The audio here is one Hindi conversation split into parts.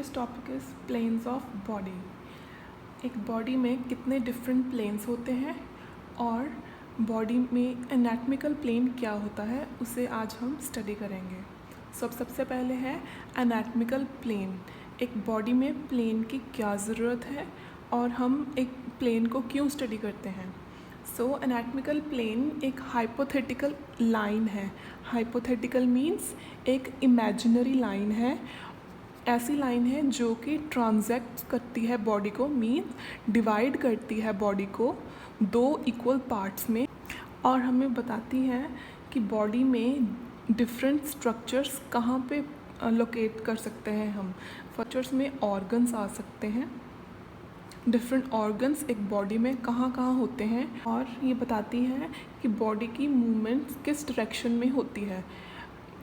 today's topic is planes of body. एक बॉडी में कितने डिफरेंट प्लेन्स होते हैं और बॉडी में एनाटॉमिकल प्लेन क्या होता है उसे आज हम स्टडी करेंगे. सबसे पहले है एनाटॉमिकल प्लेन. एक बॉडी में प्लेन की क्या ज़रूरत है और हम एक प्लेन को क्यों स्टडी करते हैं. एनाटॉमिकल प्लेन एक हाइपोथेटिकल लाइन है. हाइपोथेटिकल मीन्स एक इमेजिनरी लाइन है. ऐसी लाइन है जो कि ट्रांजैक्ट करती है बॉडी को, मीन्स डिवाइड करती है बॉडी को दो इक्वल पार्ट्स में और हमें बताती है कि बॉडी में डिफरेंट स्ट्रक्चर्स कहाँ पे लोकेट कर सकते हैं हम. स्ट्रक्चर्स में ऑर्गन्स आ सकते हैं. डिफरेंट ऑर्गन्स एक बॉडी में कहाँ कहाँ होते हैं और ये बताती है कि बॉडी की मूवमेंट्स किस डायरेक्शन में होती है.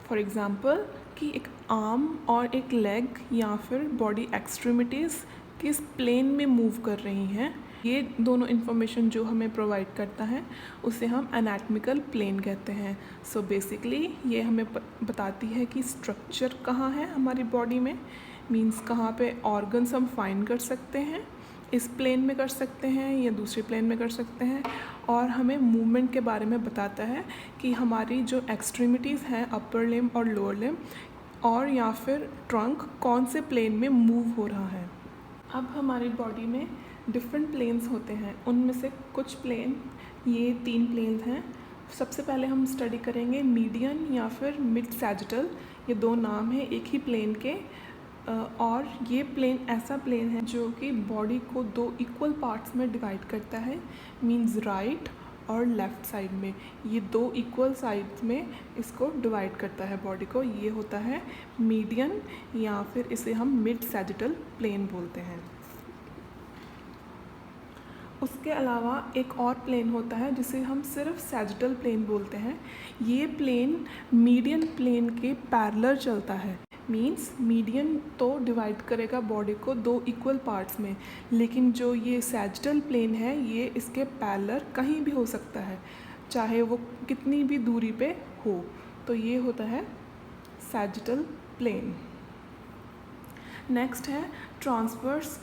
फॉर एग्ज़ाम्पल कि एक आर्म और एक लेग या फिर बॉडी एक्सट्रीमिटीज़ किस प्लेन में मूव कर रही हैं. ये दोनों इन्फॉर्मेशन जो हमें प्रोवाइड करता है उसे हम एनाटॉमिकल प्लेन कहते हैं. बेसिकली ये हमें बताती है कि स्ट्रक्चर कहाँ है हमारी बॉडी में, मीन्स कहाँ पे ऑर्गन्स हम फाइंड कर सकते हैं, इस प्लेन में कर सकते हैं या दूसरे प्लेन में कर सकते हैं. और हमें मूवमेंट के बारे में बताता है कि हमारी जो एक्सट्रीमिटीज़ हैं अपर लिम्ब और लोअर लिम्ब और या फिर ट्रंक कौन से प्लेन में मूव हो रहा है. अब हमारी बॉडी में डिफरेंट प्लेन्स होते हैं. उनमें से कुछ प्लेन, ये 3 प्लेन्स हैं. सबसे पहले हम स्टडी करेंगे मीडियन या फिर मिड सैजिटल. ये 2 नाम हैं एक ही प्लेन के और ये प्लेन ऐसा प्लेन है जो कि बॉडी को 2 इक्वल पार्ट्स में डिवाइड करता है, मींस राइट और लेफ़्ट साइड में. ये 2 इक्वल साइड्स में इसको डिवाइड करता है बॉडी को. ये होता है मीडियन या फिर इसे हम मिड सैजिटल प्लेन बोलते हैं. उसके अलावा एक और प्लेन होता है जिसे हम सिर्फ सैजिटल प्लेन बोलते हैं. ये प्लेन मीडियन प्लेन के पैरेलल चलता है. मीन्स मीडियन तो डिवाइड करेगा बॉडी को 2 इक्वल पार्ट्स में, लेकिन जो ये सैजिटल प्लेन है ये इसके पैरेलल कहीं भी हो सकता है, चाहे वो कितनी भी दूरी पे हो. तो ये होता है सैजिटल प्लेन. नेक्स्ट है ट्रांसवर्स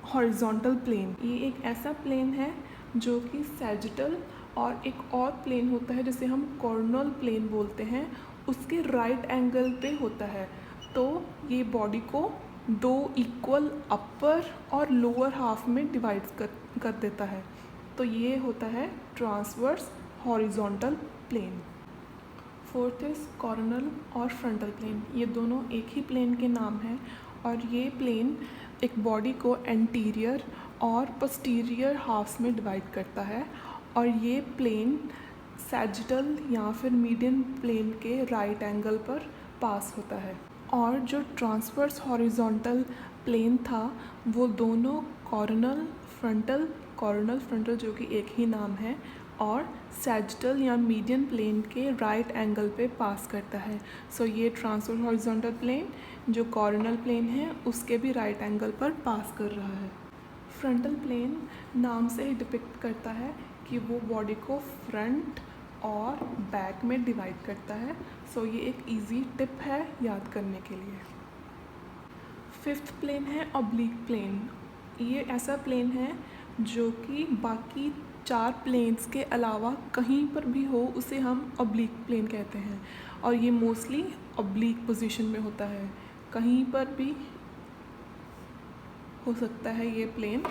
हॉरिजॉन्टल प्लेन. ये एक ऐसा प्लेन है जो कि सैजिटल और एक और प्लेन होता है जिसे हम कॉर्नल प्लेन बोलते हैं, उसके राइट एंगल पे होता है. तो ये बॉडी को 2 इक्वल अपर और लोअर हाफ में डिवाइड कर देता है. तो ये होता है transverse horizontal plane. Fourth is coronal और फ्रंटल प्लेन. ये दोनों एक ही प्लेन के नाम हैं और ये प्लेन एक बॉडी को एंटीरियर और पोस्टीरियर हाफ्स में डिवाइड करता है और ये प्लेन सैजिटल या फिर मीडियन प्लेन के राइट एंगल पर पास होता है. और जो ट्रांसवर्स हॉरिजॉन्टल प्लेन था वो दोनों कॉर्नल फ्रंटल जो कि एक ही नाम है और सैजिटल या मीडियन प्लेन के राइट एंगल पे पास करता है. ये ट्रांसवर्स हॉरिजॉन्टल प्लेन जो कॉर्नल प्लेन है उसके भी राइट एंगल पर पास कर रहा है. फ्रंटल प्लेन नाम से ही डिपिक्ट करता है कि वो बॉडी को फ्रंट और बैक में डिवाइड करता है. ये एक इजी टिप है याद करने के लिए. 5th प्लेन है ऑब्लिक प्लेन. ये ऐसा प्लेन है जो कि बाकी 4 प्लेन्स के अलावा कहीं पर भी हो उसे हम ऑब्लिक प्लेन कहते हैं और ये मोस्टली ऑब्लिक पोजीशन में होता है. कहीं पर भी हो सकता है ये प्लेन.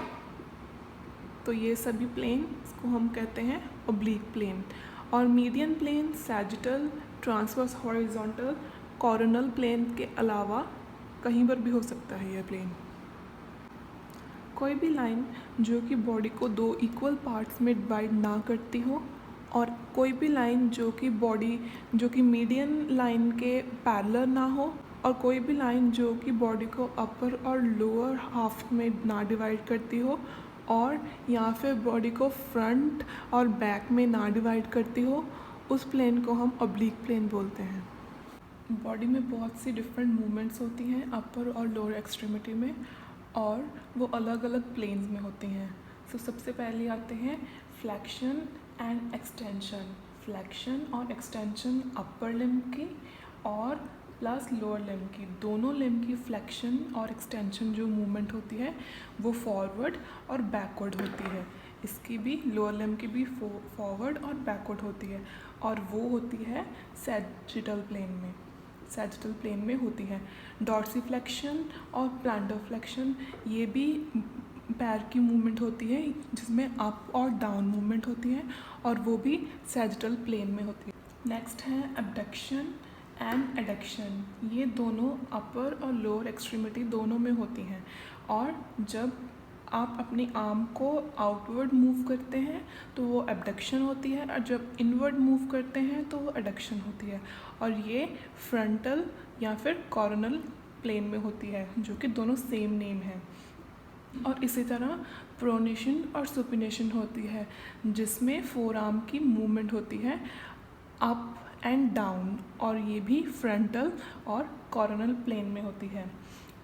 तो ये सभी प्लेन को हम कहते हैं ऑब्लिक प्लेन. और median plane, sagittal, transverse horizontal, coronal plane के अलावा कहीं पर भी हो सकता है यह प्लेन. कोई भी लाइन जो कि बॉडी को 2 इक्वल पार्ट्स में डिवाइड ना करती हो और कोई भी लाइन जो कि मीडियन लाइन के पैरेलल ना हो और कोई भी लाइन जो कि बॉडी को अपर और लोअर हाफ में ना डिवाइड करती हो और या फिर बॉडी को फ्रंट और बैक में ना डिवाइड करती हो, उस प्लेन को हम ऑब्लिक प्लेन बोलते हैं. बॉडी में बहुत सी डिफरेंट मूवमेंट्स होती हैं अपर और लोअर एक्सट्रीमिटी में और वो अलग अलग प्लेन्स में होती हैं. सबसे पहले आते हैं फ्लेक्शन एंड एक्सटेंशन. फ्लेक्शन और एक्सटेंशन अपर लिम्ब की और प्लस लोअर लिम्ब की, दोनों लिम्ब की फ्लेक्शन और एक्सटेंशन जो मूवमेंट होती है वो फॉरवर्ड और बैकवर्ड होती है। इसकी भी, लोअर लिम्ब की भी फॉरवर्ड और बैकवर्ड होती है, और वो होती है सैजिटल प्लेन में होती है। डॉर्सिफ्लेक्शन और प्लांटर फ्लेक्शन, ये भी पैर की मूवमेंट होती है जिसमें अप और डाउन मूवमेंट होती है, और वो भी सैजिटल प्लेन में होती है। नेक्स्ट है एब्डक्शन एंड एडक्शन। ये दोनों अपर और लोअर एक्सट्रीमिटी दोनों में होती हैं, और जब आप अपनी आर्म को आउटवर्ड मूव करते हैं तो वो एब्डक्शन होती है, और जब इनवर्ड मूव करते हैं तो वो एडक्शन होती है, और ये फ्रंटल या फिर कॉर्नल प्लेन में होती है, जो कि दोनों सेम नेम है। और इसी तरह प्रोनेशन और सुपिनेशन होती है, जिसमें फोर आर्म की मूवमेंट होती है अप एंड डाउन, और ये भी फ्रंटल और कॉर्नल प्लेन में होती है।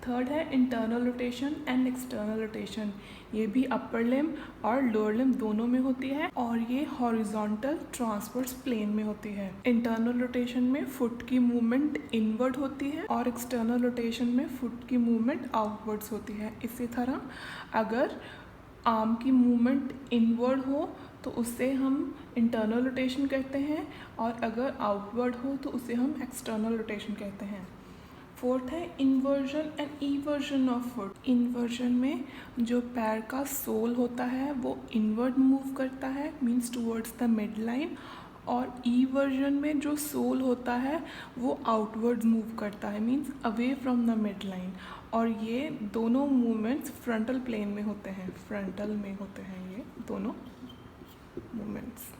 थर्ड है internal rotation and external rotation. ये भी अपर लिम्ब और लोअर लिम्ब दोनों में होती है, और ये हॉरिजॉन्टल ट्रांसवर्स प्लेन में होती है। इंटरनल रोटेशन में फुट की मूवमेंट इनवर्ड होती है, और एक्सटर्नल रोटेशन में फुट की मूवमेंट आउटवर्ड्स होती है। इसी तरह अगर आर्म की मूवमेंट इनवर्ड हो तो उससे हम इंटरनल रोटेशन कहते हैं, और अगर आउटवर्ड हो तो उसे हम एक्सटर्नल रोटेशन कहते हैं। फोर्थ है inversion and eversion of foot. Inversion में जो पैर का सोल होता है वो इनवर्ड मूव करता है, means towards the mid line, और ईवर्जन में जो सोल होता है वो आउटवर्ड मूव करता है, means away from the mid line. और ये दोनों मूवमेंट्स फ्रंटल प्लेन में होते हैं, फ्रंटल में होते हैं ये दोनों मूवमेंट्स।